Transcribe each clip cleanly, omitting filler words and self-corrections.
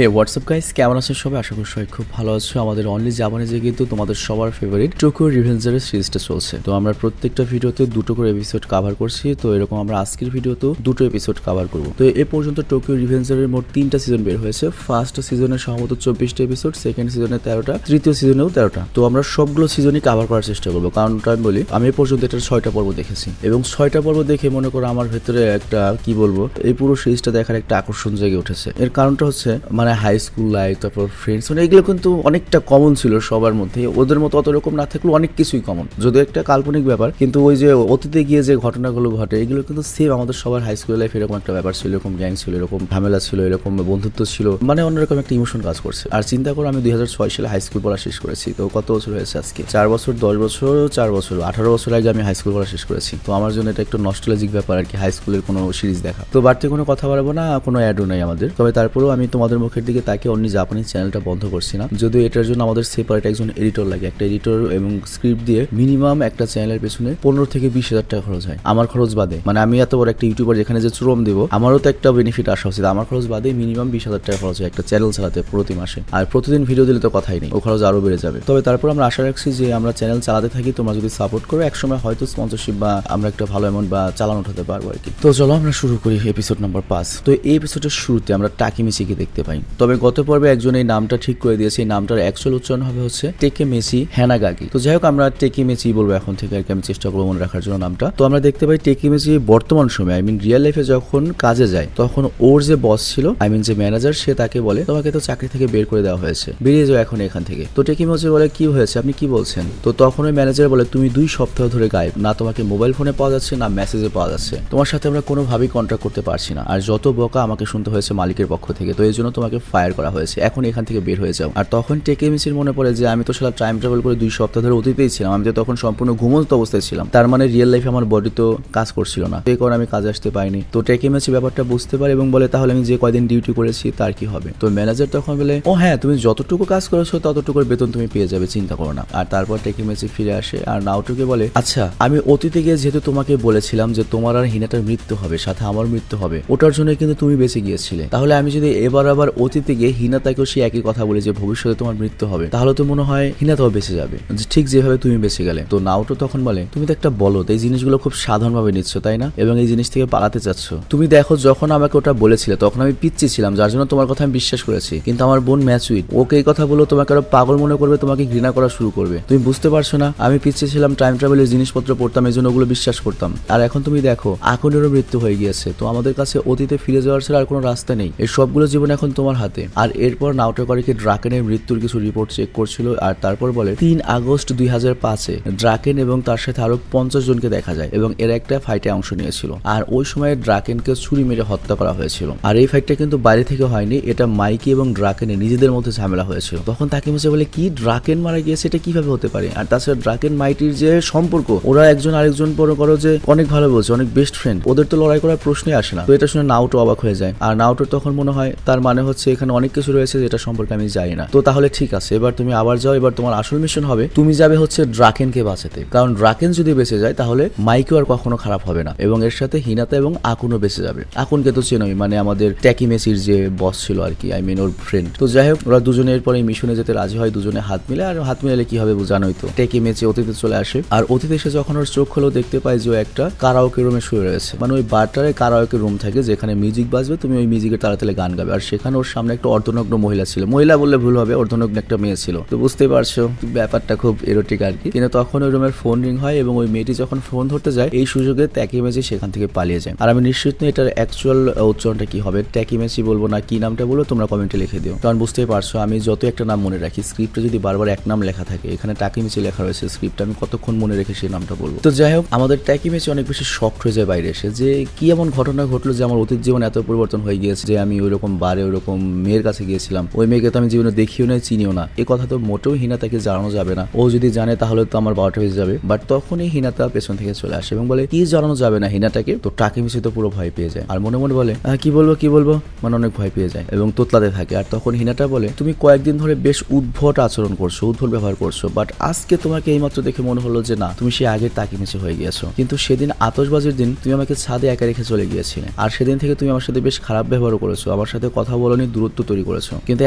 হে WhatsApp guys, কেমন আছেন সবাই? আশা করি সবাই খুব ভালো আছো। আমাদের অনলি জাপানিজে কিন্তু তোমাদের সবার ফেভারিট টোকিও রিভেঞ্জারের সিরিজটা চলছে। তো আমরা প্রত্যেকটা ভিডিওতে দুটো করে এপিসোড কভার করছি। তো এরকম আমরা আজকের ভিডিওতেও দুটো এপিসোড কভার করব। তো এ পর্যন্ত টোকিও রিভেঞ্জারের মোট 3টা সিজন বের হয়েছে। ফার্স্ট সিজনে সম্ভবত 24টা এপিসোড, সেকেন্ড সিজনে 13টা, তৃতীয় সিজনেও 13টা। তো আমরা সবগুলো সিজনই কভার করার চেষ্টা করবো, কারণটা আমি বলি আমি এ পর্যন্ত এটা 6টা পর্ব দেখেছি এবং 6টা পর্ব দেখে মনে করো আমার ভেতরে একটা কি বলবো, এই পুরো সিরিজটা দেখার একটা আকর্ষণ জেগে উঠেছে। এর কারণটা হচ্ছে মানে হাই স্কুল লাইফ, তারপর ফ্রেন্ডস, মানে এগুলো কিন্তু অনেকটা কমন ছিল সবার মধ্যে। ওদের মতো অত রকম না থাকলেও অনেক কিছুই কমন, যদিও একটা কাল্পনিক ব্যাপার, কিন্তু ওই যে অতীতে গিয়ে যে ঘটনাগুলো ঘটে এগুলো কিন্তু সেম আমাদের সবার হাই স্কুল লাইফ এরকম একটা ব্যাপার ছিল, এরকম গ্যাং ছিল, এরকম ঝামেলা ছিল, এরকম বন্ধুত্ব ছিল, মানে অন্যরকম একটা ইমোশন কাজ করছে। আর চিন্তা করো আমি 2006 সালে হাই স্কুল পড়া শেষ করেছি। তো কত বছর হয়েছে আজকে? 4 বছর, 10 বছর, 4 বছর, 18 বছর আগে আমি হাই স্কুল পড়া শেষ করেছি। তো আমার জন্য এটা একটু নস্টালজিক ব্যাপার আর কি, হাই স্কুলের কোনো সিরিজ দেখা। তো বাড়তি কোনো কথা বলবো না, কোনো অ্যাডও নাই আমাদের। তবে তারপরেও আমি তোমাদের মুখের দিকে তাকে অন্য জাপানিজ চ্যানেলটা বন্ধ করছি না, যদিও এটার জন্য আমাদের সেপারেট একজন এডিটর লাগে। একটা এডিটর এবং স্ক্রিপ্ট দিয়ে মিনিমাম একটা চ্যানেলের পেছনে 15 থেকে 20,000 টাকা খরচ হয় আমার খরচ বাদে। মানে আমি এত বড় একটা ইউটিউবার, যেখানে যে চুরম দিব আমারও তো একটা বেনিফিট আসা উচিত। আমার খরচ বাদে মিনিমাম 20,000 টাকা খরচ হয় একটা চ্যানেল চালাতে প্রতি মাসে। আর প্রতিদিন ভিডিও দিলে তো কথাই নেই, ও খরচ আরো বেড়ে যাবে। তবে তারপর আমরা আশা রাখছি যে আমরা চ্যানেল চালাতে থাকি, তোমরা যদি সাপোর্ট করো একসময় হয়তো স্পন্সরশিপ বা আমরা একটা ভালো অ্যামাউন্ট বা চালান উঠাতে পারবো আর কি। তো চলো আমরা শুরু করি এপিসোড নাম্বার 5। তো এই এপিসোডের শুরুতে আমরা টাকিমিচিকে দেখতে পাই। তবে গত পর্বে একজন এই নামটা ঠিক করে দিয়েছে, এই নামটার অ্যাকচুয়াল উচ্চারণ হবে হচ্ছে টেকেমেচি হ্যানাগাকি। তো যাই হোক আমরা টেকিমেচি বলবো এখন থেকে আর কি, আমি চেষ্টা করবো মনে রাখার জন্য নামটা। তো আমরা দেখতে পাই টেকিমেচি বর্তমান সময়ে রিয়েল লাইফে যখন কাজে যায় তখন ওর যে বস ছিল, যে ম্যানেজার, সে তাকে বলে তোমাকে তো চাকরি থেকে বের করে দেওয়া হয়েছে, বেরিয়ে যাও এখন এখান থেকে। তো টেকিমেচি বলে কি হয়েছে, আপনি কি বলছেন? তো তখন ওই ম্যানেজার বলে তুমি 2 সপ্তাহ ধরে গায়েব, না তোমাকে মোবাইল ফোনে পাওয়া যাচ্ছে না মেসেজে পাওয়া যাচ্ছে, তোমার সাথে আমরা কোনোভাবেই কন্ট্যাক্ট করতে পারছি না, আর যত বকা আমাকে শুনতে হয়েছে মালিকের পক্ষ থেকে, তো এই জন্য তোমাকে ফায়ার করা হয়েছে, এখন এখান থেকে বের হয়ে যাও। আর তখন টেকেমিচির মনে পড়ে যে আমি তো সারা টাইম ট্রাভেল করে 2 সপ্তাহ ধরে অতীতেই ছিলাম, আমি তো তখন সম্পূর্ণ ঘুমন্ত অবস্থায় ছিলাম, তার মানে রিয়েল লাইফে আমার বডি তো কাজ করছিল না, এই কারণে আমি কাজে আসতে পারিনি। তো টেকেমিচি ব্যাপারটা বুঝতে পারে এবং বলে তাহলে আমি যে কয়দিন ডিউটি করেছি তার কি হবে? তো ম্যানেজার তখন বলে ও হ্যাঁ, তুমি যতটুকু কাজ করেছো ততটুকুর বেতন তুমি পেয়ে যাবে, চিন্তা করো না। আর তারপর টেকেমিচি ফিরে আসে আর নাওটোকে বলে আচ্ছা আমি অতীতে গিয়ে যেহেতু তোমাকে বলেছিলাম যে তোমার আর হিনাটার মৃত্যু হবে, সাথে আমার মৃত্যু হবে, ওটার জন্য কিন্তু তুমি বেঁচে গিয়েছিলে, তাহলে আমি যদি এবার আবার অতীতে গিয়ে হিনাতাকেও সে একই কথা বলি যে ভবিষ্যতে তোমার মৃত্যু হবে, তাহলে তো মনে হয় হিনাতাও বেঁচে যাবে, ঠিক যেভাবে তুমি বেঁচে গেলে। তো নাওটো তখন বলে তুমি তো একটা বলদ, এই জিনিসগুলো খুব সাধারণভাবে নিচ্ছ তাই না, এবং এই জিনিস থেকে পালাতে চাচ্ছ। তুমি দেখো যখন আমাকে ওটা বলেছিলে তখন আমি পিচ্ছি ছিলাম, যার জন্য তোমার কথা আমি বিশ্বাস করেছি, কিন্তু আমার বোন ম্যাচুইট, ওকে এই কথা বলো তোমাকে আরো পাগল মনে করবে, তোমাকে ঘৃণা করা শুরু করবে। তুমি বুঝতে পারছো না আমি পিচ্ছি ছিলাম, টাইম ট্রাভেলের জিনিসপত্র পড়তাম, এই জন্য ওগুলো বিশ্বাস করতাম। আর এখন তুমি দেখো আকুনেরও মৃত্যু হয়ে গিয়েছে, তো আমাদের কাছে অতীতে ফিরে যাওয়ার ছাড়া আর কোনো রাস্তা নেই, এই সবগুলো জীবন এখন তোমার হাতে। আর এরপর নাওটো করিকে ড্রাকেনের মৃত্যুর কিছু রিপোর্ট চেক করছিল, আর তারপর বলে 3 আগস্ট 2005-এ ড্রাকেন এবং তার সাথে আরো 50 জনকে দেখা যায় এবং এরা একটা ফাইটে অংশ নিয়েছিল, আর ওই সময় ড্রাকেনকে ছুরি মেরে হত্যা করা হয়েছিল। আর এই ফাইটটা কিন্তু বাইরে থেকে হয়নি, এটা মাইকি এবং ড্রাকেনের নিজেদের মধ্যে ঝামেলা হয়েছিল। তখন তাকে মিশে বলে কি ড্রাকেন মারা গিয়েছে, এটা কিভাবে হতে পারে? আর তাছাড়া ড্রাকেন মাইটির যে সম্পর্ক, ওরা একজন আরেকজন পর করো যে অনেক ভালো বলছে, অনেক বেস্ট ফ্রেন্ড, ওদের তো লড়াই করার প্রশ্নই আসে না। তো এটা শুনে নাওটো অবাক হয়ে যায়, আর নাওটোর তখন মনে হয় তার মানে হচ্ছে এখানে অনেক কিছু রয়েছে যেটা সম্পর্কে আমি জানি না। তো তাহলে ঠিক আছে, এবার তুমি আবার যাও, এবার তোমার আসল মিশন হবে তুমি যাবে হচ্ছে ড্রাকেনকে বাঁচাতে, কারণ ড্রাকেন যদি বেঁচে যায় তাহলে মাইকেও আর কখনো খারাপ হবে না, এবং এর সাথে হিনাতা এবং আকুনও বেঁচে যাবে। আকুনকে তো চেনই, মানে আমাদের টেকিমেচির যে বস ছিল আর কি, ওর ফ্রেন্ড। তো যাই হোক ওরা দুজনে এরপরে এই মিশনে যেতে রাজি হয়, দুজনে হাত মিলে, আর হাত মিলালে কি হবে জানোই তো, টেকিমেচি অতীতে চলে আসে, আর অতীতে এসে যখন ওর চোখ হলো দেখতে পায় যে ও একটা কারাওকে রুমে শুয়ে রয়েছে, মানে ওই বারটারে কারাওকে রুম থাকে যেখানে মিউজিক বাজবে, তুমি ওই মিউজিকের তালে তালে গান গাবে, আর সেখানে ওর সামনে একটা অর্ধনগ্ন মহিলা ছিল, মহিলা বললে ভুল হবে, অর্ধনগ্ন একটা মেয়ে ছিল। তো বুঝতেই পারছো ব্যাপারটা খুব এরোটিক আর কি। কিন্তু তখন ওই রুমের ফোন রিং হয় এবং ওই মেয়েটি যখন ফোন ধরতে যায় এই সুযোগে টেকিমেচি সেখান থেকে পালিয়ে যায়। আর আমি নিশ্চিত নই এটার অ্যাকচুয়াল উচ্চারণটা কি হবে, টেকিমেচি বলবো না কি নামটা বলবো তোমরা কমেন্টে লিখে দিও, কারণ বুঝতেই পারছো আমি যত একটা নাম মনে রাখি, স্ক্রিপ্টে যদি বারবার এক নাম লেখা থাকে, এখানে টাকিমেচি লেখা রয়েছে স্ক্রিপ্টে, আমি কতক্ষণ মনে রেখে সেই নামটা বলবো। তো যাই হোক আমাদের টাকিমেচি অনেক বেশি শকড হয়ে যায় বাইরে এসে, যে কি এমন ঘটনা ঘটলো যে আমার অতীত জীবন এত পরিবর্তন হয়ে গিয়েছে, যে আমি ওইরকম বারে ওইরকম মেয়ের কাছে গিয়েছিলাম, ওই মেয়েকে তো আমি জীবনে দেখিও না চিনিও না, এই কথা তো মোটেও হিনাতাকে জানানো যাবে না, ও যদি জানে তাহলে তো আমার 12টা বেজে যাবে। বাট তখনই হিনাতা পেছন থেকে চলে আসে এবং বলে কি জানানো যাবে না হিনাটাকে। তো টাকিমেচি তো পুরো ভয় পেয়ে যায়, আর মনে মনে বলে কি বলবো, মানে অনেক ভয় পেয়ে যায় এবং তোতলাতে থাকে। আর তখন হিনাটা বলে তুমি কয়েকদিন ধরে বেশ উদ্ভট আচরণ করছো, উদ্ভট ব্যবহার করছো, বাট আজকে তোমাকে এইমাত্র দেখে মনে হলো যে না তুমি সে আগের টাকিমেচি হয়ে গিয়েছো, কিন্তু সেদিন আতশবাজির দিন তুমি আমাকে ছাদে একা রেখে চলে গিয়েছিলে, আর সেদিন থেকে তুমি আমার সাথে বেশ খারাপ ব্যবহার করেছো, আমার সাথে কথা বলোনি, দূরত্ব তৈরি করেছো, কিন্তু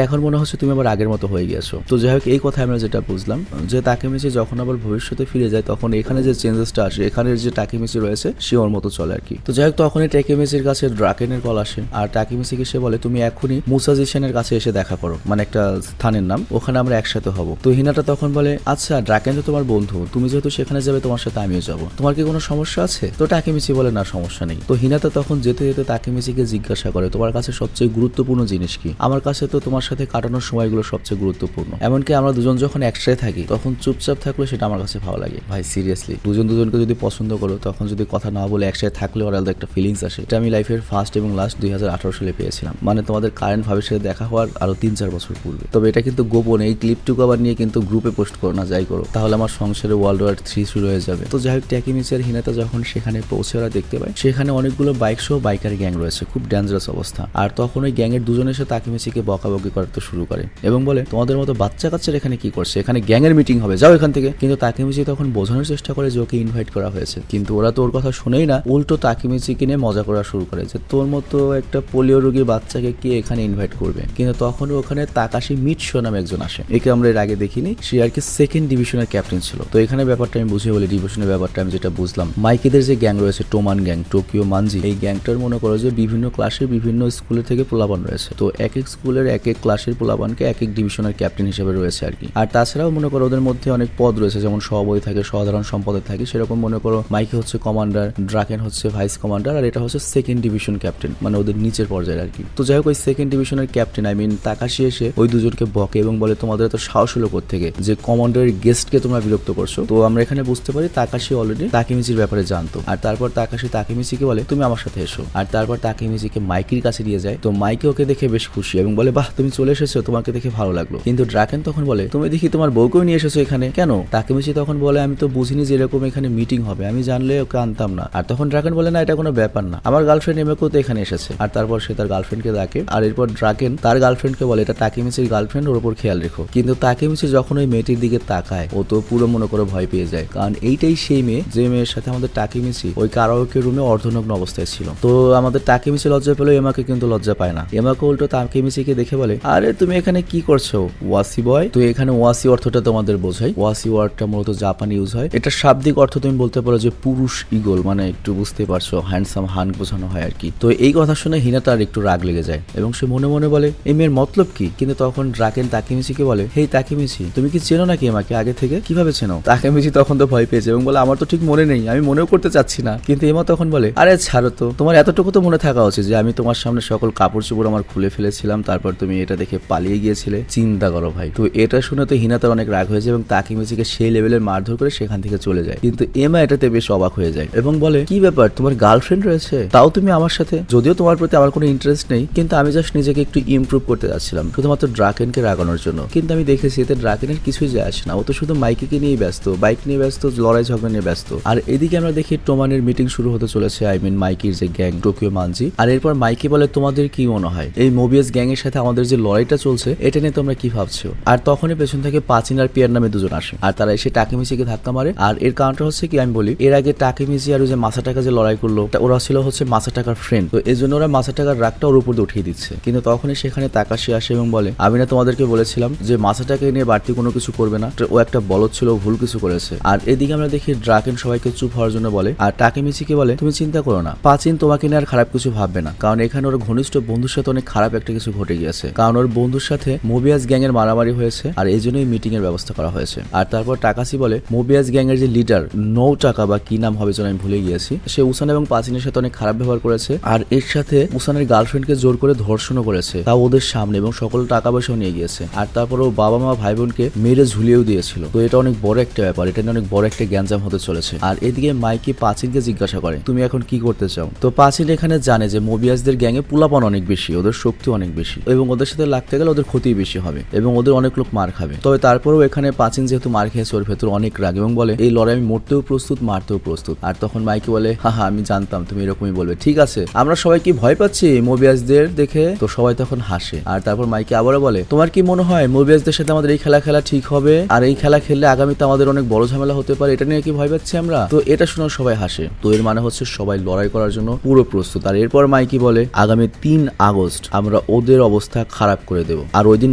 এখন মনে হচ্ছে তুমি আবার আগের মতো হয়ে গিয়েছো। তো যাই হোক, এই কথা আমরা যেটা বুঝলাম যে তাকেমিচি যখন আবার ভবিষ্যতে ফিরে যায় তখন এখানে যে চেঞ্জেসটা আসে, এখানের যে তাকেমিচি রয়েছে সে ওর মতো চলে আর কি। তো যাই হোক, তখনই তাকেমিচির কাছে ড্রাকেনের কল আসে আর তাকেমিচিকে সে বলে তুমি এখনই মুসাজি সেনের কাছে এসে দেখা করো, মানে একটা স্থানের নাম, ওখানে আমরা একসাথে হব। তো হিনাটা তখন বলে আচ্ছা ড্রাকেন তো তোমার বন্ধু, তুমি যেহেতু সেখানে যাবে তোমার সাথে আমিও যাবো, তোমার কি কোনো সমস্যা আছে? তো তাকেমিচি বলে না সমস্যা নেই। তো হিনাটা তখন যেতে যেতে তাকেমিচিকে জিজ্ঞাসা করে তোমার কাছে সবচেয়ে গুরুত্বপূর্ণ জিনিস কি? আমার কাছে তো তোমার সাথে কাটানোর সময়গুলো সবচেয়ে গুরুত্বপূর্ণ, এমনকি আমরা দুজন যখন একসাথে থাকি তখন চুপচাপ থাকলে সেটা আমার কাছে ভালো লাগে। ভাই সিরিয়াসলি, দুজন দুজনকে যদি পছন্দ করো তখন যদি কথা না বলে একসাথে থাকলে ওর আলাদা একটা ফিলিংস আসে। এটা আমি লাইফের ফার্স্ট এবং লাস্ট 2018 সালে পেয়েছিলাম, মানে তোমাদের কারেন্ট ভাবের সাথে দেখা হওয়ার আরো 3-4 বছর পূর্বে। তবে এটা কিন্তু গোপন, এই ক্লিপটুকু আবার নিয়ে কিন্তু গ্রুপে পোস্ট করো না, যাই করো, তাহলে আমার সংসারে ওয়ার্ল্ড ওয়ার 3 শুরু হয়ে যাবে। তো যাই হোক, তাকেমিচি আর হিনাতা যখন সেখানে পৌঁছে ওরা দেখতে পায় সেখানে অনেকগুলো বাইক সহ বাইকার গ্যাং রয়েছে, খুব ডেঞ্জারাস অবস্থা। আর তখন ওই গ্যাংয়ের দুজন এসে তাকেমিচিকে বকাবকি করতে শুরু করে এবং বলে তোমাদের মতো বাচ্চা কাচ্চারা এখানে কি করছে, এখানে গ্যাংয়ের মিটিং হবে, যাও এখান থেকে। কিন্তু তাকেমিচি তখন বোঝানোর চেষ্টা করে যে ওকে ইনভাইট করা হয়েছে, কিন্তু ওরা তো ওর কথা শুনেই না, উল্টো তাকেমিচিকে নিয়ে মজা করা শুরু করে যে তোর মতো একটা পোলিও রোগীর বাচ্চাকে কে এখানে ইনভাইট করবে। কিন্তু তখন ওখানে তাকাশি মিটশো নামে একজন আসে, একে আমরা এর আগে দেখিনি, সে আর কি সেকেন্ড ডিভিশনের ক্যাপ্টেন ছিল। তো এখানে ব্যাপারটা আমি বুঝিয়ে বলি, ডিভিশনের ব্যাপারটা আমি যেটা বুঝলাম, মাইকিদের যে গ্যাং রয়েছে টোমান গ্যাং, টোকিও মানজি, এই গ্যাংটার মনে করো যে বিভিন্ন ক্লাসের বিভিন্ন স্কুলের থেকে পোলাপান রয়েছে। তো এক এক স্কুলের এক এক ক্লাসের পোলাপানকে এক এক ডিভিশনের ক্যাপ্টেন হিসেবে রয়েছে আর কি। আর তাছাড়াও মনে করো ওদের মধ্যে অনেক পদ রয়েছে, যেমন সভাপতি থাকে, সাধারণ সম্পাদক থাকে, সেরকম মনে করো মাইকি হচ্ছে কমান্ডার, ড্রাকেন হচ্ছে ভাইস কমান্ডার, আর এটা হচ্ছে সেকেন্ড ডিভিশন ক্যাপ্টেন, মানে ওদের নিচের পর্যায়ের আর কি। তো যাই হোক, ওই সেকেন্ড ডিভিশনের ক্যাপ্টেন আই মিন তাকাশি এসে ওই দুজনকে বকে এবং বলে তোমাদের এত সাহস হলো কোত্থেকে যে কমান্ডারের গেস্টকে তোমরা বিরক্ত করছো। তো আমরা এখানে বুঝতে পারি তাকাশি অলরেডি তাকেমিচির ব্যাপারে জানতো। আর তারপর তাকাশি তাকেমিচিকে বলে তুমি আমার সাথে এসো, আর তারপর তাকেমিচিকে মাইকির কাছে নিয়ে যায়। তো মাইকি ওকে দেখে বেশ খুশি এবং বলে বাহ তুমি চলে এসেছো, তোমাকে দেখে ভালো লাগলো। কিন্তু ড্রাকেন তখন বলে তুমি দেখি তোমার বউকেও নিয়ে এসেছো এখানে কেন? তাকেমিচি তখন বলে আমি তো বুঝিনি যে এরকম এখানে মিটিং হবে, আমি জানলে ওকে আনতাম না। আর তখন ড্রাকেন বলে না এটা কোনো ব্যাপার না, আমার গার্লফ্রেন্ড এমেকেও তো এখানে এসেছে। আর তারপর সে তার গার্লফ্রেন্ডকে ডাকে, আর এরপর ড্রাকেন তার গার্লফ্রেন্ডকে বলে এটা তাকেমিচির গার্লফ্রেন্ড, ওর উপর খেয়াল রেখো। কিন্তু তাকেমিচি যখন ওই মেয়েটির দিকে তাকায় ও তো পুরো মনে করে ভয় পেয়ে যায়, কারণ এইটাই সেই মেয়ে যে মেয়ের সাথে আমাদের তাকেমিচি ওই কারাওকে রুমে অর্ধনগ্ন অবস্থায় ছিল। তো আমাদের তাকেমিচি লজ্জা পেলো, এমাকে কিন্তু লজ্জা পায় না। এমাকে উল্টো তাকেমিচিকে দেখে বলে আরে তুমি এখানে কি করছো ওয়াসি বয়? তো এখানে ওয়াসি অর্থটা তোমাদের বোঝাই, ওয়াসি ওয়ার্ডটা মূলত জাপানি ইউজ হয়। এটা শাব্দিক অর্থ তুমি বলতে পারো যে পুরুষ ইগল, মানে একটু বুঝতে পারছো হ্যান্ডসাম হান বোঝানো হয় আর কি। তো এই কথা শুনে হিনাতার একটু রাগ লেগে যায় এবং সে মনে মনে বলে এই মেয়ের মতলব কি? কিন্তু তখন ড্রাকেন তাকেমিচিকে বলে হেই তাকেমিচি তুমি কি চেনো নাকি এমাকে আগে থেকে? কিভাবে চেনো? তাকেমিচি তখন তো ভয় পেয়েছে এবং বলে আমার তো ঠিক মনে নেই, আমি মনেও করতে চাচ্ছি না। কিন্তু এমা তখন বলে আরে ছাড়ো তো, তোমার এতটুকু তো মনে থাকা উচিত যে আমি তোমার সামনে সকল কাপড় চোপড় আমার খুলে ফেলেছিলাম, তারপর তুমি এটা দেখে পালিয়ে গিয়েছিলে। চিন্তা করো ভাই। তো এটা শুনে তো হিনাতার অনেক রাগ হয়েছে এবং তাকেমিচিকে সেই লেভেলের মারধর করে সেখান থেকে চলে যায়। কিন্তু এমা এটাতে বেশ অবাক হয়ে যায় এবং বলে কি ব্যাপার, তোমার গার্লফ্রেন্ড রয়েছে, তাও তুমি আমার সাথে? যদিও তোমার প্রতি আমার কোনো ইন্টারেস্ট নেই, কিন্তু আমি জাস্ট নিজেকে একটু ইমপ্রুভ করতে যাচ্ছিলাম শুধুমাত্র ড্রাকেনকে রাগানোর জন্য। কিন্তু আমি দেখেছি এতে ড্রাকেনের কিছুই যায় আসে না, ও তো শুধু মাইকিকে নিয়েই ব্যস্ত, বাইক নিয়ে ব্যস্ত, লড়াই ঝগড়া নিয়ে ব্যস্ত। আর এদিকে আমরা দেখি টোমানের মিটিং শুরু হতে চলেছে, আই মিন মাইকির যে গ্যাং টোকিও মানজি। আর এরপর মাইকি বলে তোমাদের কি মনে হয় এই মোবিয়াস গ্যাং এর সাথে আমাদের যে লড়াইটা চলছে এটা নিয়ে তোমরা কি ভাবছো? আর তখনই পেছন থেকে পাচিন আর পিয়ার নামে দুজন আসে আর তারা এসে তাকেমিচিকে ধাক্কা মারে। আর এর কারণটা হচ্ছে কি আমি বলি, এর আগে তাকেমিচি আর ওই যে মাসাটাকা যে লড়াই করলো ওরা ছিল হচ্ছে মাসাটাকার ফ্রেন্ড, তো এই জন্য ওরা মাসাটাকার রাগটা ওর উপর উঠিয়ে দিচ্ছে। কিন্তু তখনই সেখানে তাকাশি আসে এবং বলে আমি না তোমাদেরকে বলেছিলাম যে মাসাটাকে নিয়ে বাড়তি কোনো কিছু করবে না, ও একটা বলদ ছিল, ভুল কিছু করেছে। আর এদিকে আমরা দেখি ড্রাকেন সবাইকে চুপ হওয়ার জন্য বলে আর তাকেমিচিকে বলে তুমি চিন্তা করো না, পাচিন তোমাকে নিয়ে আর খারাপ কিছু ভাববে না, কারণ এখানে ওর ঘনিষ্ঠ বন্ধুর সাথে অনেক খারাপ একটা কিছু ঘটে গিয়েছে, কারণ ওর বন্ধুর সাথে মোবিয়াস গ্যাং এর মারামারি হয়েছে আর এই জন্যই মিটিং এর ব্যবস্থা করা হয়েছে। আর তারপর টাকাসি বলে মোবিয়াস গ্যাং এর যে লিডার নৌ টাকা বা কি নাম হবে যেন আমি ভুলে গিয়েছি, সে উসান এবং পাচিনের সাথে অনেক খারাপ ব্যবহার করেছে আর এর সাথে উসানের গার্লফ্রেন্ডকে জোর করে ধর্ষণও করেছে, তাও ওদের সামনে, এবং সকল টাকা পয়সাও নিয়ে গিয়েছে। আর তারপর ও বাবা মা ভাই বোনকে মেরে ঝুলিয়েও দিয়েছিল। তো এটা অনেক বড় একটা ব্যাপার, এটা নিয়ে অনেক বড় একটা গ্যাঞ্জাম হতে চলেছে। আর এদিকে মাইকি পাচিনকে জিজ্ঞাসা করে তুমি এখন কি করতে চাও? তো পাচিন এখানে জানে যে মোবিয়াসদের গ্যাংয়ে পোলাপান অনেক বেশি, ওদের শক্তি অনেক বেশি এবং ওদের সাথে লাগতে গেলে ওদের ক্ষতি বেশি হবে এবং ওদের অনেক লোক মার খাবে। তবে তারপরেও এখানে পাচিন যেহেতু মার খেয়েছে ওর ভেতর অনেক রাগ এবং বলে এই লড়াই আমি মরতেও প্রস্তুত, মারতেও প্রস্তুত। আর তখন মাইকি বলে হ্যাঁ আমি জানতাম তুমি এরকমই বলবে, ঠিক আছে আমরা সবাই কি ভয় পাচ্ছি মোবিয়াসদের দেখে? তো সবাই তখন হাসে। আর তারপর মাইকি আবারও বলে তোমার কি মনে হয় মোবিয়াসদের সাথে আমাদের এই খেলা ঠিক হবে? আর এই খেলা খেললে আগামীতে আমাদের অনেক বড় ঝামেলা হতে পারে, এটা নিয়ে কি ভয় পাচ্ছি আমরা? তো এটা শুনে সবাই হাসে। তো এর মানে হচ্ছে সবাই লড়াই করার জন্য পুরো প্রস্তুত। আর এরপর মাইকি বলে আগামী 3 আগস্ট আমরা ওদের অবস্থা খারাপ করে দেবো, আর ওই দিন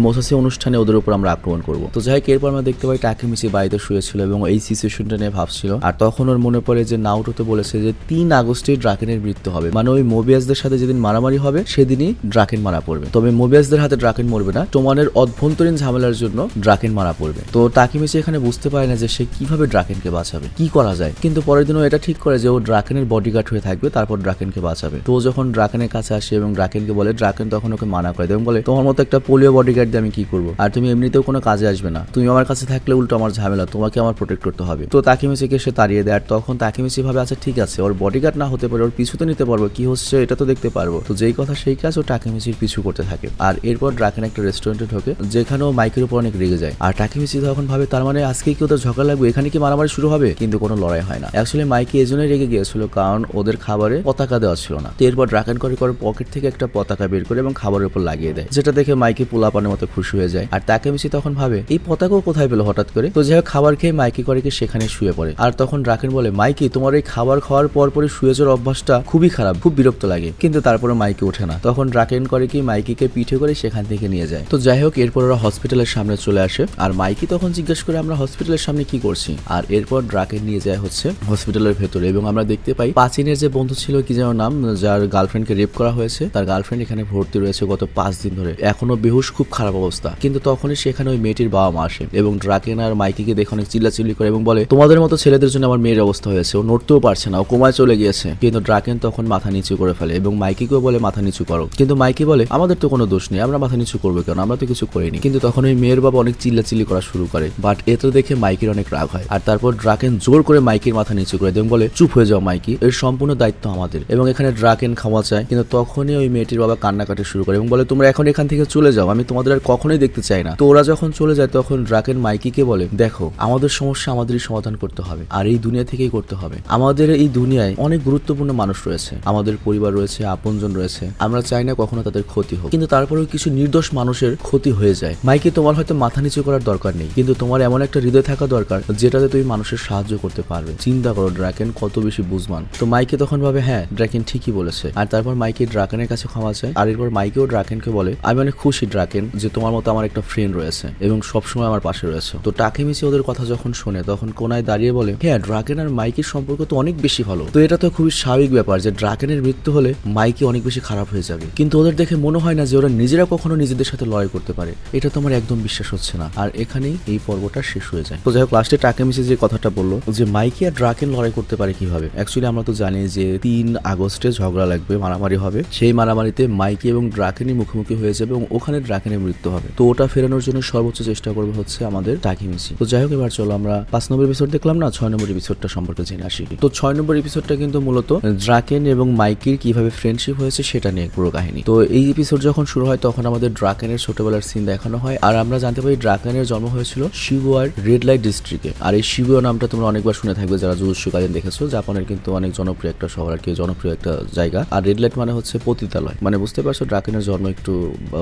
মোসাসি অনুষ্ঠানে ওদের উপর আমরা আক্রমণ করবো। তো যাই হোক, এরপর আমরা দেখতে পাই টাকেমিচি বাড়িতে শুয়েছিল এবং এই সিচুয়েশনটা নিয়ে ভাবছিল। আর তখন ওর মনে পড়ে যে নারুতো বলেছে যে 3 আগস্টে ড্রাকেনের মৃত্যু হবে, মানে ওই মোবিয়াসদের সাথে যেদিন মারামারি হবে সেদিনই ড্রাকেন মারা পড়বে। তবে মোবিয়াসদের হাতে ড্রাকেন মরবে না, টোমানের অভ্যন্তরীণ ঝামেলার জন্য ড্রাকেন মারা পড়বে। তো টাকেমিচি এখানে বুঝতে পারে না যে সে কিভাবে ড্রাকেনকে বাঁচাবে, কি করা যায়। কিন্তু পরের দিনও এটা ঠিক করে যে ও ড্রাকেনের বডিগার্ড হয়ে থাকবে, তারপর ড্রাকেনকে বাঁচাবে। তো ও যখন ড্রাকেনের কাছে আসে এবং ড্রাকেনকে বলে, ড্রাকেন তখন ওকে মানা করে দেয় এবং বলে, তোমার মতো একটা পোলিও বডিগার্ড দিয়ে আমি কি করবো, আর তুমি এমনিতেও কোনো কাজে আসবে না, তুমি আমার কাছে থাকলে উল্টো আমার ঝামেলা, তোমাকে আমার প্রোটেক্ট করতে হবে। তো তাকেমিচিকে সে তাড়িয়ে দেয়। আর তখন তাকেমিচি ভাবে, আচ্ছা ঠিক আছে, ওর বডিগার্ড না হতে পারে, ওর পিছু তো নিতে পারবো, কি হচ্ছে এটা তো দেখতে পারবো। তো যেই কথা সেই কাজ, ও টাকেমিচির পিছু করতে থাকে। আর এরপর ড্রাকেন একটা রেস্টুরেন্টে ঢোকে, যেখানেও মাইকের উপর অনেক রেগে যায়। আর টাকেমিচি তখন ভাবে, তার মানে আজকে কি ওদের ঝগড়া লাগবে, এখানে কি মারামারি শুরু হবে। কিন্তু কোনো লড়াই হয় না। অ্যাকচুয়ালি মাইকে এজন্যই রেগে গিয়েছিল কারণ ওদের খাবারে পতাকা দেওয়া ছিল না। তো এরপর ড্রাকেন করে পকেট থেকে একটা পতাকা বের করে এবং খাবারের উপর লাগিয়ে দেয়, যেটা দেখে মাইকে পোলাপানের মতো খুশি হয়ে যায়। আর তাকেমিচি তখন ভাবে, এই পতাকাও কোথায় পেলো হঠাৎ করে। তো যাই হোক, খাবার খেয়ে মাইকি করে সেখানে শুয়ে পড়ে। আর তখন ড্রাকেন বলে, মাইকি তোমার এই খাবার খাওয়ার পরপরই শুয়ে যাওয়ার অভ্যাসটা খুবই খারাপ, খুব বিরক্ত লাগে। কিন্তু তারপরে মাইকি ওঠে না। তখন ড্রাকেন করে কি মাইকিকে পিঠে করে সেখান থেকে নিয়ে যায়। তো যাই হোক, এরপর ওরা হসপিটালের সামনে চলে আসে। আর মাইকি তখন জিজ্ঞেস করে, আমরা হসপিটালের সামনে কি করছি। আর এরপর ড্রাকেন নিয়ে যায় হচ্ছে হসপিটালের ভেতরে এবং আমরা দেখতে পাই পাচিনের যে বন্ধু ছিল, কি যেন নাম, যার গার্লফ্রেন্ডকে রেপ করা হয়েছে, তার গার্লফ্রেন্ড এখানে ভর্তি রয়েছে গত 5 দিন ধরে, এখনো বেহুশ, খুব খারাপ অবস্থা। কিন্তু তখনই সেখানে ওই মেয়েটির বাবা মা আসে এবং ড্রাকেন আর মাইকিকে দেখে অনেক চিল্লাচিল্লি করে এবং বলে, তোমাদের মতো ছেলেদের জন্য আমার মেয়ের অবস্থা হয়েছে, ও নড়তেও পারছে না, ও কোমায় চলে গিয়েছে। কিন্তু ড্রাকেন তখন মাথা নিচু করে ফেলে এবং মাইকিকেও বলে মাথা নিচু করো। কিন্তু মাইকি বলে, আমাদের তো কোনো দোষ নেই, আমরা মাথা নিচু করবো কেন, আমরা তো কিছু করিনি। কিন্তু তখন ওই মেয়ের বাবা অনেক চিল্লাচিল্লি করা শুরু করে, বাট এত দেখে মাইকির অনেক রাগ হয়। আর তারপর ড্রাকেন জোর করে মাইকির মাথা নিচু করে এবং বলে, চুপ হয়ে যাও মাইকি, এর সম্পূর্ণ দায়িত্ব আমাদের। এবং এখানে ড্রাকেন ক্ষমা চায়। কিন্তু তখনই ওই মেয়েটির বাবা কান্নাকাটি শুরু করে এবং বলে, তোমরা এখন এখান থেকে চলে যাও, আমি তোমাদের আর কখনোই দেখতে চাই না। তো ওরা যখন চলে যায় তখন ড্রাকেন মাইকিকে বলে, দেখো আমাদের সমস্যা আমাদেরই সমাধান করতে হবে, আর এই দুনিয়া থেকেই করতে হবে। আমাদের এই দুনিয়ায় অনেক গুরুত্বপূর্ণ মানুষ রয়েছে, আমাদের পরিবার রয়েছে, আপনজন রয়েছে, আমরা চাই না কখনো তাদের ক্ষতি হোক। কিন্তু তারপরেও কিছু নির্দোষ মানুষের ক্ষতি হয়ে যায়। মাইকি, তোমার হয়তো মাথা নিচু করার দরকার নেই, কিন্তু তোমার এমন একটা হৃদয় থাকা দরকার যেটাতে তুমি মানুষের সাহায্য করতে পারবে। চিন্তা করো ড্রাকেন কত বেশি বুঝমান। তো মাইকি তখন ভাবে, হ্যাঁ ড্রাকেন ঠিকই বলেছে। আর তারপর মাইকি ড্রাকেনের কাছে ক্ষমা চায়। আর এরপর মাইকিও ড্রাকেনকে বলে, আমি অনেক খুশি ড্রাকেন যে তোমার মতো আমার একটা ফ্রেন্ড রয়েছে এবং সবসময় আমার পাশে রয়েছে। তো টাকেমিচি ওদের কথা যখন শোনে তখন কোনায় দাঁড়িয়ে বলে, হ্যাঁ ড্রাকেন আর মাইকির সম্পর্ক তো অনেক বেশি ভালো। তো এটা তো খুবই স্বাভাবিক ব্যাপার যে ড্রাকেনের মৃত্যু হলে মাইকি অনেক বেশি খারাপ হয়ে যাবে। কিন্তু ওদের দেখে মনে হয় না যে ওরা নিজেরা কখনো নিজেদের সাথে লড়াই করতে পারে। এটা তো আমার একদম বিশ্বাস হচ্ছে না। আর এখানেই এই পর্বটা শেষ হয়ে যায়। তো যাই হোক, লাস্টে টাকেমিচি যে কথাটা বললো যে মাইকি আর ড্রাকেন লড়াই করতে পারে কিভাবে। অ্যাকচুয়ালি আমরা তো জানি যে 3 আগস্টে ঝগড়া লাগবে, মারামারি হবে। সেই মারামারিতে মাইকি এবং ড্রাকেনই মুখোমুখি হয়ে যাবে এবং ওখানে ড্রাকেনের মৃত্যু হবে। তো ওটা ফেরানোর জন্য সর্বোচ্চ চেষ্টা করবে হচ্ছে আমাদের টাকেমিচি। তো যাই হোক, এবার চলো আমরা 5 নম্বর এপিসোড দেখলাম না, 6 নম্বর এপিসোডটা সম্পর্কে জেনে আসি। তো 6 নম্বর এপিসোডটা কিন্তু মূলত ড্রাকেন এবং মাইকির কিভাবে ফ্রেন্ডশিপ হয়েছে সেটা নিয়ে পুরো কাহিনী। তো এই এপিসোড যখন শুরু হয় তখন আমাদের ড্রাকেনের ছোটবেলার সিন দেখানো হয়। আর আমরা জানতে পারি ড্রাকেনের জন্ম হয়েছিল শিবুয়ার রেড লাইট ডিস্ট্রিক্টে। আর এই শিবুয়া নামটা তোমরা অনেকবার শুনে থাকবে যারা জুজুৎসু কাইসেন দেখেছো। জাপানের কিন্তু অনেক জনপ্রিয় একটা শহর, আর কি জনপ্রিয় একটা জায়গা। আর রেড লাইট মানে হচ্ছে পতিতালয়, মানে বুঝতে পারছো ড্রাকেনের জন্ম একটু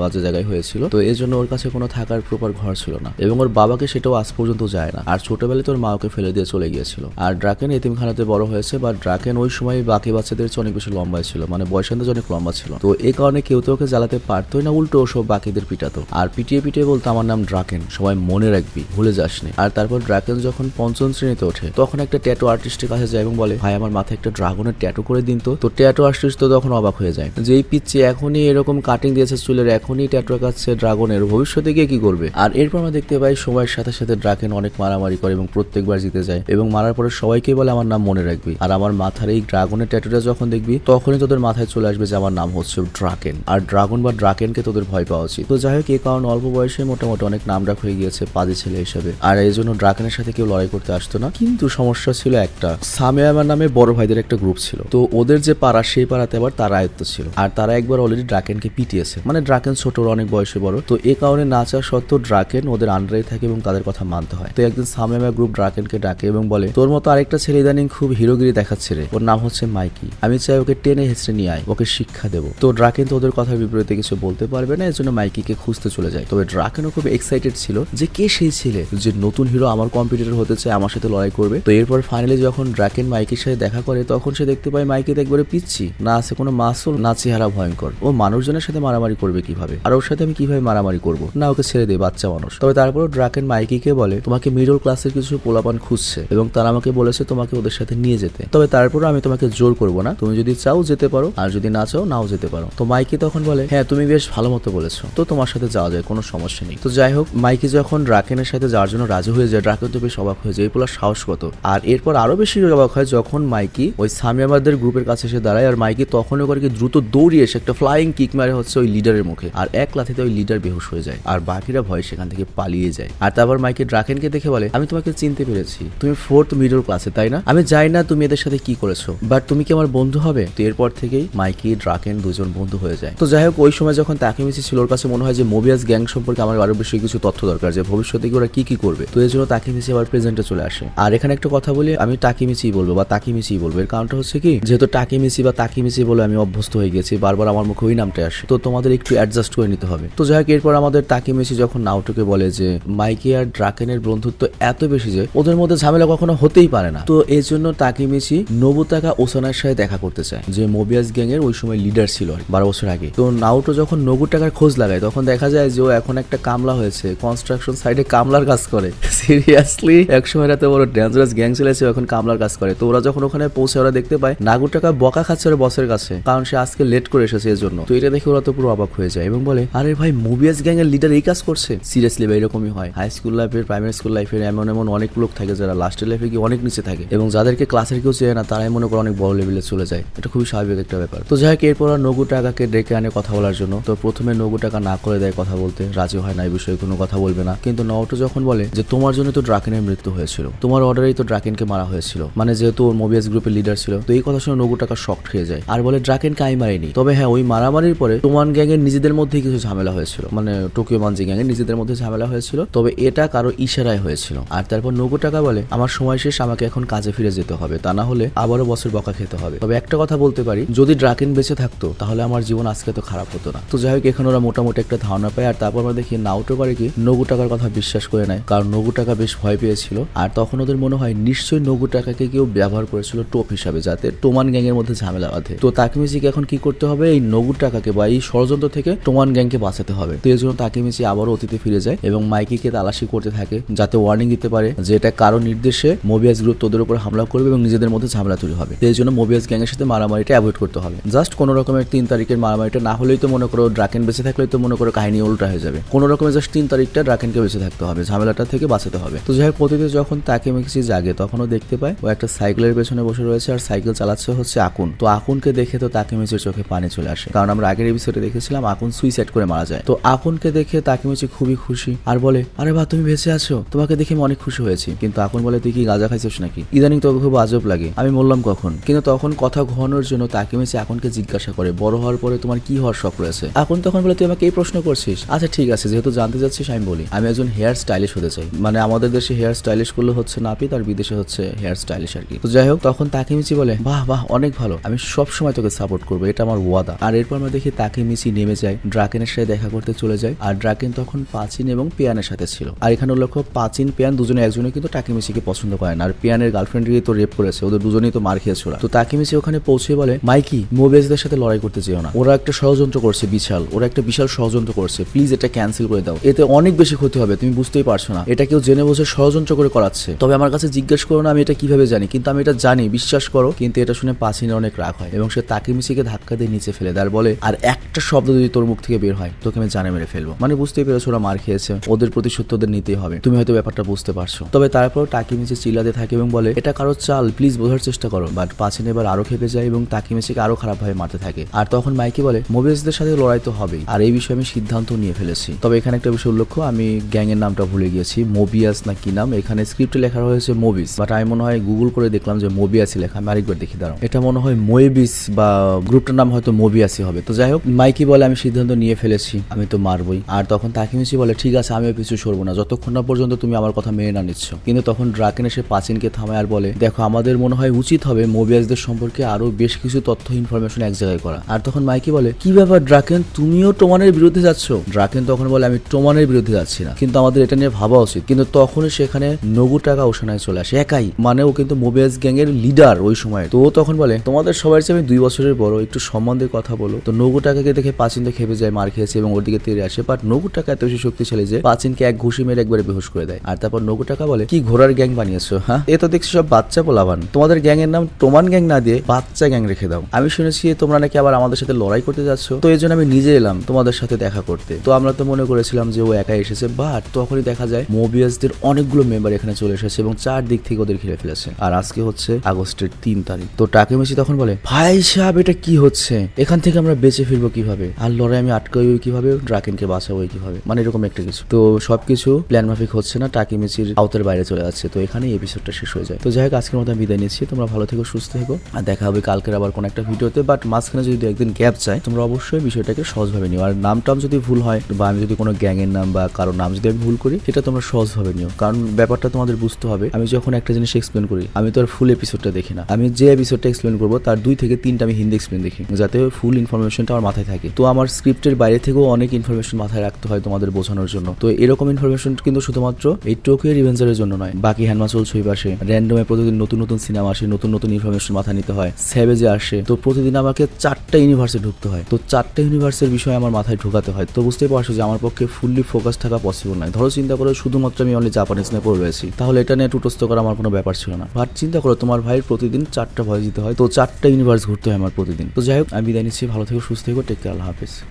বাজে জায়গায় হয়েছিল। তো এই জন্য ওর কাছে কোনো থাকার প্রপার ঘর ছিল না এবং ওর বাবাকে সেটাও আজ পর্যন্ত যায় না। আর ছোটবেলায় তোর মা ওকে ফেলে দিয়ে চলে গিয়েছিল। আর ড্রাকেন এতিমখানাতে বড় হয়েছে, বা ড্রাকেন ওই সময় বাকি বাচ্চাদের চেয়ে অনেক বেশি লম্বা ছিল, মানে বয়সান্দাজ অনেক লম্বা ছিল। তো এই কারণে কেউ তো ওকে জ্বালাতে পারতোই না, উল্টো সব বাকিদের পিটাতো। আর পিটিয়ে পিটিয়ে বলতো, আমার নাম ড্রাকেন, সবাই মনে রাখবি, ভুলে যাসনি। আর তারপর ড্রাকেন যখন 5ম শ্রেণীতে ওঠে তখন একটা ট্যাটু আর্টিস্টের কাছে যায় এবং বলে, ভাই আমার মাথায় একটা ড্রাগনের ট্যাটু করে দিন। তো ট্যাটু আর্টিস্ট তো তখন অবাক হয়ে যায় যে এই পিচ্ছি এখনই এরকম কাটিং দিয়েছে চুলের, এখনই ট্যাটু কাটছে ড্রাগনের, ভবিষ্যতে গিয়ে কি করবে। আর এরপর আমরা দেখতে পাই সময়ের সাথে সাথে ড্রাকেন অনেক মারামারি করে এবং প্রত্যেকবার জিতে যায় এবং মারার পরে সবাইকে বলে আমার নাম মনে রাখবি। আর আমার মাথার এই ড্রাগনের ট্যাটুটা যখন দেখবি তখনই তোদের মাথায় চলে আসবে যে আমার নাম হচ্ছে ড্রাকেন, আর ড্রাগন বা ড্রাকেনকে তোদের ভয় পাওয়া উচিত। তো যাই হোক, এই কারণে অল্প বয়সে মোটামুটি অনেক নামডাক হয়ে গিয়েছে পাজি ছেলে হিসেবে। আর এই জন্য ড্রাকেনের সাথে কেউ লড়াই করতে আসতো না। কিন্তু সমস্যা ছিল একটা, সামেয়ামা নামে বড় ভাইদের একটা গ্রুপ ছিল। তো ওদের যে পাড়া সেই পাড়াতে আবার তার আয়ত্ত ছিল। আর তারা একবার অলরেডি ড্রাকেনকে পিটিয়েছে, মানে ড্রাকেন ছোট, অনেক বয়সে বড়। তো এই কারণে না চাওয়া সত্ত্বেও ড্রাকেন ওদের আন্ডারে থাকে এবং তাদের কথা মানতে হয়। তো একদিন সামেয়ামা গ্রুপ ড্রাকেনকে ডাকে এবং বলে, তোর মতো আরেকটা ছেলে ইদানিং খুব হিরোগিরি দেখাচ্ছে রে, ওর নাম হচ্ছে মাইকি, আমি চাই ওকে টেনে হেঁচড়ে নিয়ে আয়, ওকে শিক্ষা দেবো। তো ড্রাকেন তো ওদের কথার বিপরীতে কিছু বলতে পারবে না, এর জন্য মাইকিকে খুঁজতে চলে যায়। তবে ড্রাকেনও খুব এক্সাইটেড ছিল যে কে সেই ছেলে যে নতুন হিরো, আমার কম্পিটিটর হতে চায়, আমার সাথে লড়াই করবে। তো এরপর ফাইনালি যখন ড্রাকেন মাইকির সাথে দেখা করে তখন সে দেখতে পায় মাইকিতে একবারে পিচ্ছি, না আছে কোনো মাসুল, না চেহারা ভয়ঙ্কর। ও মানুষ মানুষজনের সাথে মারামারি করবে কিভাবে, আর ওর সাথে আমি কিভাবে মারামারি করবো, না ওকে ছেড়ে দেয়, বাচ্চা মানুষ। তবে তারপর ড্রাকেন মাইকিকে বলে তোমাকে মিডল ক্লাসের কিছু পোলাপান খুঁজছে এবং তারা আমাকে বলেছে তোমাকে ওদের সাথে নিয়ে যেতে। তবে তারপর আমি তোমাকে জোর করবো না, তুমি যদি চাও যেতে পারো, আর যদি না চাও নাও যেতে পারো। তো মাইকি তখন বলে হ্যাঁ তুমি বেশ ভালো মতো বলেছো, তো তোমার সাথে যাওয়া যায়, কোনো সমস্যা নেই। তো যাই হোক, মাইকি যখন ড্রাকেনের সাথে যাওয়ার জন্য রাজি হয়ে যায়, ড্রাকেন তো বেশ অবাক হয়ে যায়, এই পোলার সাহস কত। আর এরপর আরো বেশি অবাক হয় যখন মাইকি ওই সামিয়ামাদের গ্রুপের কাছে এসে দাঁড়ায়, আর মাইকি তখন করে কি দ্রুত দৌড়িয়ে এসে একটা ফ্লাইং কিক মারে হচ্ছে ওই লিডারের মুখে, আর এক লাথিতে ওই লিডার বেহুশ হয়ে যায়, আর বাকিরা ভয় সেখান থেকে পালিয়ে যায়। আর তারপর মাইকি ড্রাকেনকে দেখে বলে আমি তোমাকে চিনতে পেরেছি, তুমি 4th মিডল ক্লাসে, তাই না? আমি জানি না তুমি এদের সাথে কি করেছো, বাট তুমি কি আমার বন্ধু হবে? তো এরপর থেকেই মাইকি ড্রাকেন দুজন বন্ধু হয়ে যায়। তো যাই হোক, ওই সময় যখন তাকেমিচি ছিল, ওর কাছে মনে হয় যে মোবিয়াস গ্যাং সম্পর্কে আমার আরো বেশি কিছু তথ্য দরকার, যে ভবিষ্যতে কি ওরা কি করবে। তো এই জন্য তাকেমিচি আবার প্রেজেন্টে চলে আসে। আর এখানে একটা কথা বলি, আমি তাকেমিচি বলবো বা তাকিমিচি বলবো, এর কারণটা হচ্ছে কি, যেহেতু তাকেমিচি বা তাকিমিচি বলে আমি অভ্যস্ত হয়ে গেছি, বারবার আমার মুখে ওই নামটা আসে, তো তোমাদের একটু অ্যাডজাস্ট করে নিতে হবে। তো যাই হোক, এরপর আমাদের তাকেমিচি যখন নাওটোকে বলে যে মাইকি আর ড্রাকেনের বন্ধুত্ব এত বেশি যে ওদের মধ্যে ঝামেলা কখনো হতেই পারে না, তো এই জন্য তাকেমিচি নোবুতাকা ওসানার সাথে দেখা করতে চায়, যে মোবিয়াস গ্যাং এর ওই সময় লিডার ছিল 12 বছর আগে। তো নাওটো যখন নোবুতাকার খোঁজ লাগায়, তখন দেখা যায় যে ও এখন একটা কামলা হয়েছে, কনস্ট্রাকশন সাইডে কামলার কাজ করে। সিরিয়াসলি, একসময় এত বড় ডেঞ্জারাস গ্যাং ছেলেছে, এখন কামলার কাজ করে। তো ওরা যখন ওখানে পৌঁছে, ওরা দেখতে পায় নাগুটাকা বকা খাচ্ছে ওর বসের কাছে, কারণ সে আজকে লেট করে এসেছে এর জন্য। তো এটা দেখে ওরা তো পুরো অবাক হয়ে যায় এবং বলে আরে ভাই, মোবিয়াস গ্যাং এর লিডার এই কাজ করছে? সিরিয়াসলি ভাই, এরকমই হয় হাই স্কুল লাইফের, প্রাইমারি স্কুল লাইফের, এমন এমন অনেক লোক থাকে যারা লাস্টের লাইফে গিয়ে অনেক নিচে থাকে এবং যাদেরকে ক্লাসের কেউ চেয়ে না, তারাই মনে করে অনেক বড় লেভেলে চলে যায়। এটা খুবই স্বাভাবিক একটা ব্যাপার। তো যাই হোক, এরপর নোবুটাকাকে ডেকে আনে কথা বলার জন্য। তো প্রথমে নোবুটাকা না করে দেয় কথা বলতে, রাজি হয় না, এই বিষয়ে কোনো কথা বলবে না। কিন্তু নাওটো যখন বলে যে তোমার জন্য তো ড্রাকেনের মৃত্যু হয়েছিল, তোমার অর্ডারেই তো ড্রাকেনকে মারা হয়েছিল, মানে যেহেতু ওর মোবিয়াস গ্রুপের লিডার ছিল। তো এই কথা শুনে নোবুটাকা শক খেয়ে যায় আর বলে ড্রাকেনকে আমি মারিনি, তবে হ্যাঁ ওই মারামারির পরে টোমান গ্যাং এর নিজেদের মধ্যেই কিছু ঝামেলা হয়েছিল, মানে টোকিও মানজি গ্যাং এর নিজেদের মধ্যে ঝামেলা হয়েছিল, তবে এটা কারো ইশারায় হয়েছিল। আর তারপর নোবুটাকা বলে আমার সময় শেষ, আমাকে এখন কাজে ফিরে যেতে হবে, তা না হলে আবারও বছর বকা খেতে হবে। তবে একটা কথা বলতে পারি, যদি ড্রাকেন বেঁচে থাকতো তাহলে আমার জীবন আজকে তো খারাপ হতো না। তো যাই হোক, এখানে ওরা মোটামুটি একটা ধারণা পায়। আর তারপর আমরা দেখি নাওটো করে কি নোবুটাকার কথা বিশ্বাস করে নেয়, কারণ নোবুটাকা বেশ ভয় পেয়েছিল। আর তখন ওদের মনে হয় নিশ্চয়ই নোবুটাকাকে কেউ ব্যবহার করেছিল টোপ হিসাবে, যাতে টোমান গ্যাং এর মধ্যে ঝামেলা বাঁধে। তো তাকেমিচিকে এখন কি করতে হবে, এই নোবুটাকাকে বা এই ষড়যন্ত্র থেকে টোমান গ্যাংকে বাঁচাতে হবে। তো এই জন্য তাকেমিচি আবারও অতীতে ফিরে যায় এবং মাইকিকে তালাশি করতে থাকে, যাতে ওয়ার্নিং দিতে পারে যে এটা কারো নির্দেশে মোবিয়াস গ্রুপ তোদের উপর হামলা করবে এবং নিজেদের মধ্যে ঝামেলা তৈরি হবে। এই জন্য মোবিয়াস গ্যাং এর সাথে মারামারিটা অ্যাভয়েড করতে হবে। জাস্ট কোনো রকমের 3 তারিখের মারামারিটা না হলেই তো মনে করো ড্রাকেন বেঁচে থাকলেই তো মনে করো কাহিনী উল্টা হয়ে যাবে। কোনো রকমের জাস্ট 3 তারিখটা ড্রাকেনকে বেঁচে থাকতে হবে, ঝামেলাটা থেকে বাঁচাতে হবে। তো যাই হোক, অতীতে যখন তাকেমিচি জাগে তখনও দেখতে পায় ও একটা সাইকেলের পেছনে বসে রয়েছে, আর সাইকেল চালাচ্ছে হচ্ছে আকুন। তো আকুনকে দেখে তো তাকেমিচির চোখে পানি চলে আসে, কারণ আমরা আগের এপিসোডে দেখেছিলাম আকুন সুইসাইড করে মারা যায়। তো আকুনকে দেখে তাকেমিচি খুবই খুশি আর বলে আরে বাহ, তুমি বেঁচে আছো, তোমাকে দেখে আমি অনেক খুশি হয়েছি। কিন্তু আকুন বলে তুই কি গাঁজা খাইছিস নাকি? ইদানিং তোকে খুব আজব লাগে। আমি বললাম কখন? কিন্তু তখন কথা ঘোরানোর জন্য তাকেমিচি আকুনকে জিজ্ঞাসা করে বড় হওয়ার পরে তোমার কি হওয়ার শখ রয়েছে? আকুন তখন বলে তুই আমাকে এই প্রশ্ন করছিস? আচ্ছা ঠিক আছে, যেহেতু জানতে চাচ্ছিস আমি বলি, আমি একজন হেয়ার স্টাইলিশ হতে চাই। মানে আমাদের দেশে হেয়ার স্টাইলিশ করলে হচ্ছে নাপিত, আর বিদেশে হচ্ছে হেয়ার স্টাইলিশ আর কি। তো যাই হোক, তখন তাকেমিচি বলে বাহ বাহ, অনেক ভালো, আমি সব সময় তোকে সাপোর্ট করবো, এটা আমার ওয়াদা। আর এরপর আমরা দেখি তাকেমিচি নেমে যায়, ড্রাকেনের সাথে দেখা করতে চলে যায়। আর ড্রাকেন তখন পাচিন এবং পিয়ানের সাথে ছিল। আর এখানে লক্ষ্য, পাচিন পিয়ান দুজনে একজনে কিন্তু তাকেমিচিকে পছন্দ করে না, আর পিয়ানের গার্লফ্রেন্ডকে তো রেপ করেছে, ওদের দুজনেই তো মার খেয়েছে ওরা। তো তাকেমিচি ওখানে পৌঁছে বলে মাইকি, মোবিয়াসদের সাথে লড়াই করতে চেও না, ওরা একটা ষড়যন্ত্র করছে বিশাল, ওরা একটা বিশাল ষড়যন্ত্র করছে, প্লিজ এটা ক্যান্সেল করে দাও, এতে অনেক বেশি ক্ষতি হবে, তুমি বুঝতেই পারছো না, এটা কেউ জেনে বুঝে ষড়যন্ত্র করে করাচ্ছে। তবে আমার কাছে জিজ্ঞেস করো না আমি এটা কিভাবে জানি, কিন্তু আমি এটা জানি, বিশ্বাস করো। কিন্তু এটা শুনে পাচিনের অনেক রাগ হয় এবং সে তাকেমিচিকে ধাক্কা দিয়ে নিচে ফেলে দেয় আর বলে আর একটা শব্দ যদি তোর মুখ থেকে বের হয় তোকে আমি জানে মেরে ফেলবো। মানে বুঝতেই পেরেছো ওরা মার খেয়েছে, ওদের প্রতিশোধ ওদের নিতেই হবে, তুমি হয়তো ব্যাপারটা বুঝতে পারছো। তবে তারপর তাকেমিচি চিল্লাতে থাকে এবং বলে এটা কারো চাল, প্লিজ বোঝার চেষ্টা করো। বাট পাচিন এবার আরো খেপে যায় এবং তাকেমিচিকে আরো খারাপ ভাবে মারতে থাকে। আর তখন মাইকি বলে মোবিয়াসদের সাথে লড়াই তো হবেই, আর এই বিষয়ে আমি সিদ্ধান্ত নিয়ে ফেলেছি। তবে এখানে একটা বিষয় উল্লেখ্য, আমি গ্যাং এর নামটা ভুলে গিয়েছি, মোবিয়াস না কি নাম, এখানে স্ক্রিপ্টে লেখা হয়েছে মোবিস, বাট আমি মনে হয় গুগল করে দেখলাম যে মোবিয়াসই লেখা, আমি আরেকবার দেখি দাঁড়াও, এটা মনে হয় মোয়েবিস বা গ্রুপটার নাম হয়তো মোবিয়াসই হবে। তো যাই হোক, মাইকি বলে আমি সিদ্ধান্ত নিয়ে ফেলেছি, আমি তো মারবই। আর তখন তাকেমিচি বলে ঠিক আছে, আমিও পিছু সরবো না যতক্ষণ না পর্যন্ত তুমি আমার কথা মেনে না নিচ্ছ। কিন্তু তখন ড্রাকেন এসে পাচিনকে থামায় আর বলে দেখো, আমাদের মনে হয় উচিত হবে মোবিয়াসদের সম্পর্কে আরো বেশ কিছু তথ্য ইনফরমেশন এক জায়গায় করা। আর তখন মাইকি বলে কি ব্যাপার ড্রাকেন, তুমিও টোমানের বিরুদ্ধে যাচ্ছ? ড্রাকেন তখন বলে আমি টোমানের বিরুদ্ধে যাচ্ছি না, কিন্তু আমাদের এটা নিয়ে ভাবা উচিত। কিন্তু তখনই সেখানে নোবুটাকা ওশানায় চলে আসে একাই, মানে ও কিন্তু মোবিয়াস গ্যাং এর লিডার ওই সময়। তো ও তখন বলে তোমাদের সবার চেয়ে আমি 2 বছরের বড়, একটু সম্মান দিয়ে কথা বলো। তো নোবুটাকাকে দেখে পাচিন তো খেপে যায়, মার খেয়েছে এবং ওর দিকে তেড়ে আসে। বাট নোবুটাকা এত বেশি শক্তিশালী যে পাচিনকে এক ঘুষি মেরে একবারে বেহুশ করে দেয়। আর তারপর নোবুটাকা বলে কি ঘোড়ার গ্যাং বানিয়েছো, হ্যাঁ এ তো দেখছি সব বাচ্চা পোলাবান, তোমাদের গ্যাং এর নাম টোমান গ্যাং না দিয়ে বাচ্চা গ্যাং রেখে দাও। আমি শুনেছি তোমরা নাকি আবার আমাদের সাথে লড়াই করতে যাচ্ছ, তো এই জন্য আমি নিজে এলাম তোমাদের সাথে দেখা করতে। তো আমরা তো মনে করেছিলাম যে ও একাই এসেছে, বাট তখনই দেখা যায় মোবিয়াসদের অনেকগুলো মেম্বার এখানে চলে এসেছে এবং চারদিক থেকে ওদের ঘিরে ফেলেছে। আর আজকে হচ্ছে আগস্টের 3 তারিখ। তো টাকেমিচি তখন বলে ভাই সাহেব এটা কি হচ্ছে, এখান থেকে আমরা বেঁচে ফিরবো কিভাবে, আর লড়াই আমি আটকাই কিভাবে, ড্রাকেনকে বাঁচাবো কিভাবে, মানে এরকম একটা কিছু। তো সবকিছু প্ল্যান মাফিক হচ্ছে না, টাকেমিচির আওতার বাইরে চলে যাচ্ছে। তো এখানেই এপিসোডটা শেষ হয়ে যায়। তো যাই হোক আজকের মতো আমি বিদায় নিচ্ছি, তোমরা ভালো থেকো, সুস্থ থেকো, আর দেখা হবে কালকের আবার কোন একটা ভিডিওতে। বাট মাঝখানে যদি একদিন গ্যাপ চাই, তোমরা অবশ্যই বিষয়টাকে সহজভাবে নিও। আর নামটাম যদি ভুল হয় বা আমি যদি কোনো গ্যাং এর নাম বা কারোর নাম যদি আমি ভুল করি, সেটা তোমরা সহজভাবে নিও, কারণ ব্যাপারটা তোমাদের বুঝতে হবে। আমি যখন একটা জিনিস এক্সপ্লেন করি, আমি তো আর ফুল এপিসোডটা দেখি না, আমি যে এপিসোডটা এক্সপ্লেন করবো তার 2 থেকে 3টা আমি হিন্দি এক্সপ্লেন দেখি, যাতে ফুল ইনফরমেশনটা আমার মাথায় থাকে। তো আমার স্ক্রিপ্টের বাইরে থেকেও অনেক ইনফরমেশন মাথায় রাখতে হয় তোমাদের বোঝানোর জন্য। তো এরকম ইনফরমেশন কিন্তু শুধুমাত্র এই টোকিও রিভেঞ্জারের জন্য নয়, বাকি হ্যান্ডমা চলছই পাশে র্যান্ডমে প্রতিদিন নতুন নতুন সিনেমা আসে, নতুন নতুন ইনফরমেশন মাথায় নিতে হয়, স্যাভেজে আসে। তো প্রতিদিন আমাকে 4টা ইউনিভার্সে ঢুকতে হয়, তো 4টা ইউনিভার্সের বিষয় আমার মাথায় ঢোকাতে হয়। তো বুঝতেই পারছো যে আমার পক্ষে ফুললি ফোকাস থাকা পসিবল নয়। ধরো চিন্তা করো শুধুমাত্র আমি অনলি জাপানিজ নিয়ে পড়ে রয়েছি, তাহলে এটা নিয়ে টুটস্থ করা আমার কোনো ব্যাপার ছিল না। বাট চিন্তা করো তোমার ভাইয়ের প্রতিদিন 4টা ভয়েস দিতে হয়, তো 4টা ইউনিভার্স ঘুরতে হয় আমার প্রতিদিন। তো যাই হোক আমি বিদায় নিচ্ছি, ভালো থেকো, সুস্থ থেকো, টেক কেয়ার, আল্লাহ হাফেজ।